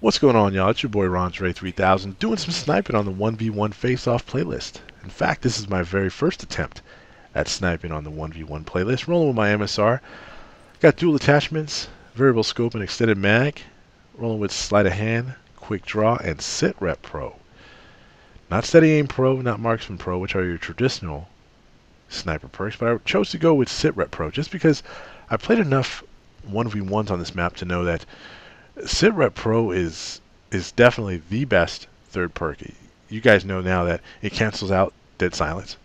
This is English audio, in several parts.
What's going on, y'all? It's your boy Ray 3000 doing some sniping on the 1v1 face-off playlist. In fact, this is my very first attempt at sniping on the 1v1 playlist, rolling with my MSR. Got dual attachments, variable scope and extended mag, rolling with sleight of hand, quick draw, and sit rep pro. Not steady aim pro, not marksman pro, which are your traditional sniper perks, but I chose to go with sit rep pro just because I played enough 1v1s on this map to know that Sit Rep Pro is definitely the best third perk. You guys know now that it cancels out dead silence,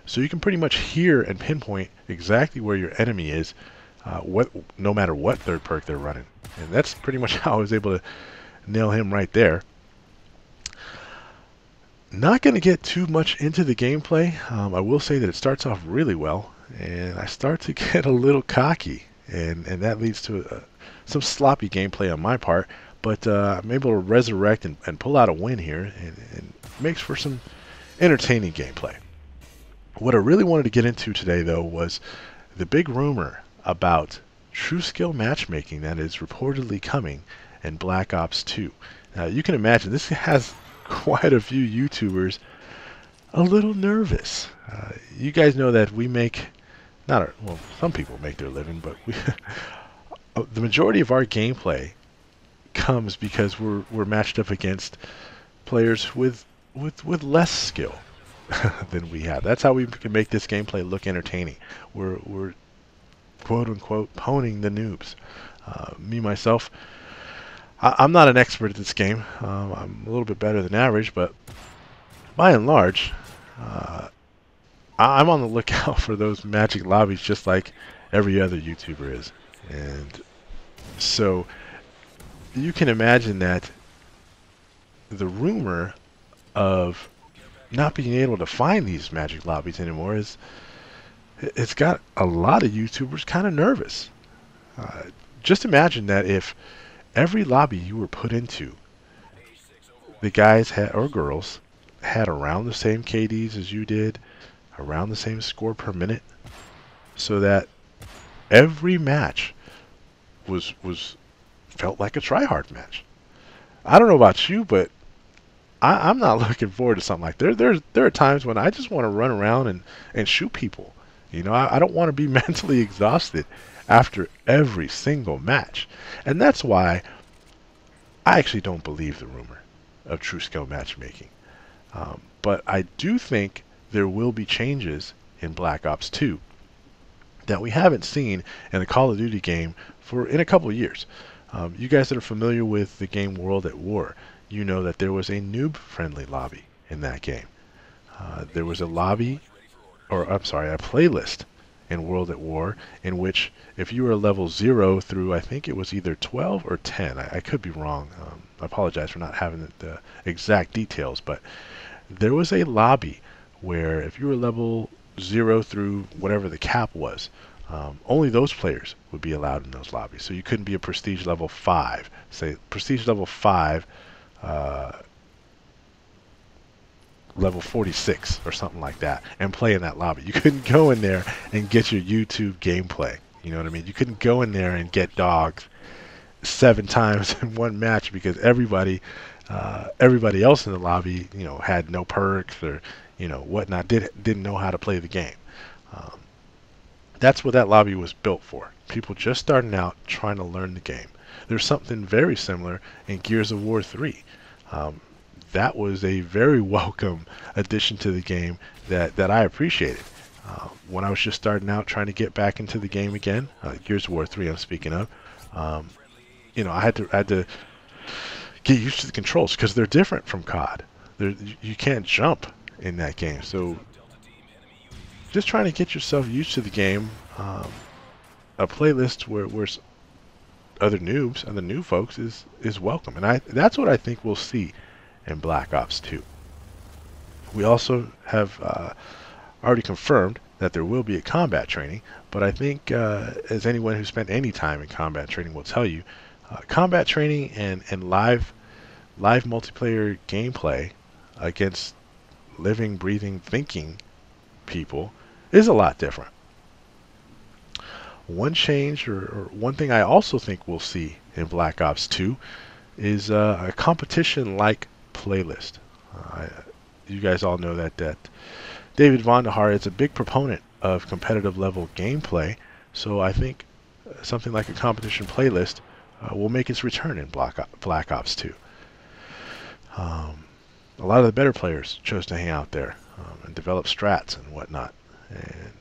so you can pretty much hear and pinpoint exactly where your enemy is, no matter what third perk they're running. And that's pretty much how I was able to nail him right there. Not going to get too much into the gameplay. I will say that it starts off really well, and I start to get a little cocky, and that leads to some sloppy gameplay on my part, but I'm able to resurrect and pull out a win here, and makes for some entertaining gameplay. What I really wanted to get into today, though, was the big rumor about True Skill Matchmaking that is reportedly coming in Black Ops 2. Now, you can imagine this has quite a few YouTubers a little nervous. You guys know that we make, well, some people make their living, but the majority of our gameplay comes because we're matched up against players with less skill than we have. That's how we can make this gameplay look entertaining. We're quote unquote poning the noobs. Me myself, I'm not an expert at this game. I'm a little bit better than average, but by and large, I'm on the lookout for those magic lobbies just like every other YouTuber is. And so you can imagine that the rumor of not being able to find these magic lobbies anymore it's got a lot of YouTubers kind of nervous. Just imagine that if every lobby you were put into, the guys or girls had around the same KDs as you did, around the same score per minute, so that every match felt like a try-hard match. I don't know about you, but I'm not looking forward to something like that. There are times when I just want to run around and shoot people. You know, I don't want to be mentally exhausted after every single match. And that's why I actually don't believe the rumor of True Skill Matchmaking. But I do think there will be changes in Black Ops 2 that we haven't seen in a Call of Duty game in a couple of years. You guys that are familiar with the game World at War, you know that there was a noob-friendly lobby in that game. There was a lobby, or I'm sorry, a playlist in World at War in which if you were level 0 through, I think it was either 12 or 10, I could be wrong. I apologize for not having the exact details, but there was a lobby where if you were level 0 through whatever the cap was, only those players would be allowed in those lobbies. So you couldn't be a prestige level 5, say prestige level 5, level 46 or something like that, and play in that lobby. You couldn't go in there and get your YouTube gameplay. You know what I mean? You couldn't go in there and get dogs 7 times in one match because everybody else in the lobby, you know, had no perks or, you know, whatnot, didn't know how to play the game. That's what that lobby was built for. People just starting out trying to learn the game. There's something very similar in Gears of War 3. That was a very welcome addition to the game that I appreciated. When I was just starting out trying to get back into the game again, Gears of War 3 I'm speaking of, you know, I had to get used to the controls because they're different from COD. You can't jump in that game, so just trying to get yourself used to the game. A playlist where other noobs and the new folks is welcome, and that's what I think we'll see in Black Ops 2. We also have already confirmed that there will be a combat training, but I think as anyone who spent any time in combat training will tell you, combat training and live multiplayer gameplay against living, breathing, thinking people is a lot different. One change or one thing I also think we'll see in Black Ops 2 is a competition-like playlist. You guys all know that David Vonderhaar is a big proponent of competitive level gameplay, so I think something like a competition playlist will make its return in Black Ops 2. A lot of the better players chose to hang out there and develop strats and whatnot. And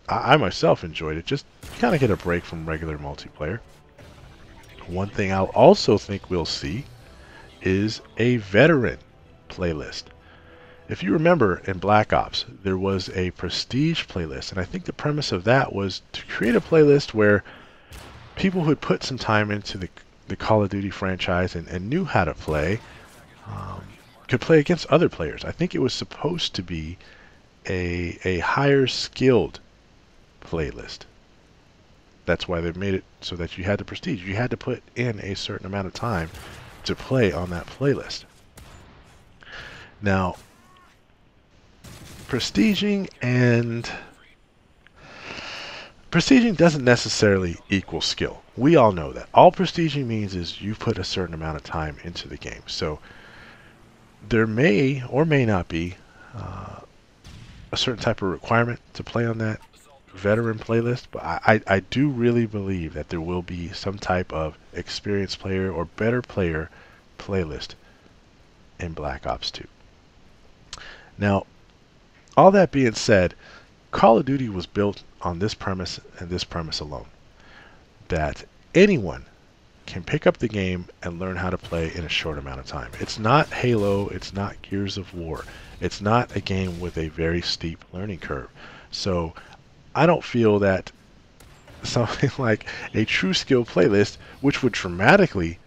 I myself enjoyed it, just kind of get a break from regular multiplayer. One thing I'll also think we'll see is a veteran playlist. If you remember in Black Ops, there was a prestige playlist, and I think the premise of that was to create a playlist where people who had put some time into the Call of Duty franchise and knew how to play could play against other players. I think it was supposed to be a higher skilled playlist. That's why they've made it so that you had the prestige. You had to put in a certain amount of time to play on that playlist. Now, prestiging doesn't necessarily equal skill. We all know that. All prestiging means is you put a certain amount of time into the game. So there may or may not be a certain type of requirement to play on that veteran playlist, but I do really believe that there will be some type of experienced player or better player playlist in Black Ops 2. Now, all that being said, Call of Duty was built on this premise and this premise alone, that anyone can pick up the game and learn how to play in a short amount of time. It's not Halo, it's not Gears of War, it's not a game with a very steep learning curve. So I don't feel that something like a True Skill playlist, which would dramatically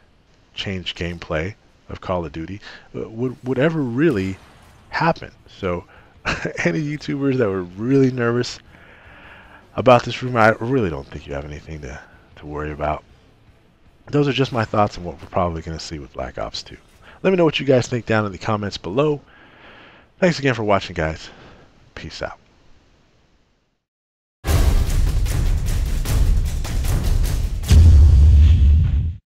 change gameplay of Call of Duty, would ever really happen. So any YouTubers that were really nervous about this rumor, I really don't think you have anything to worry about. Those are just my thoughts on what we're probably going to see with Black Ops 2. Let me know what you guys think down in the comments below. Thanks again for watching, guys. Peace out.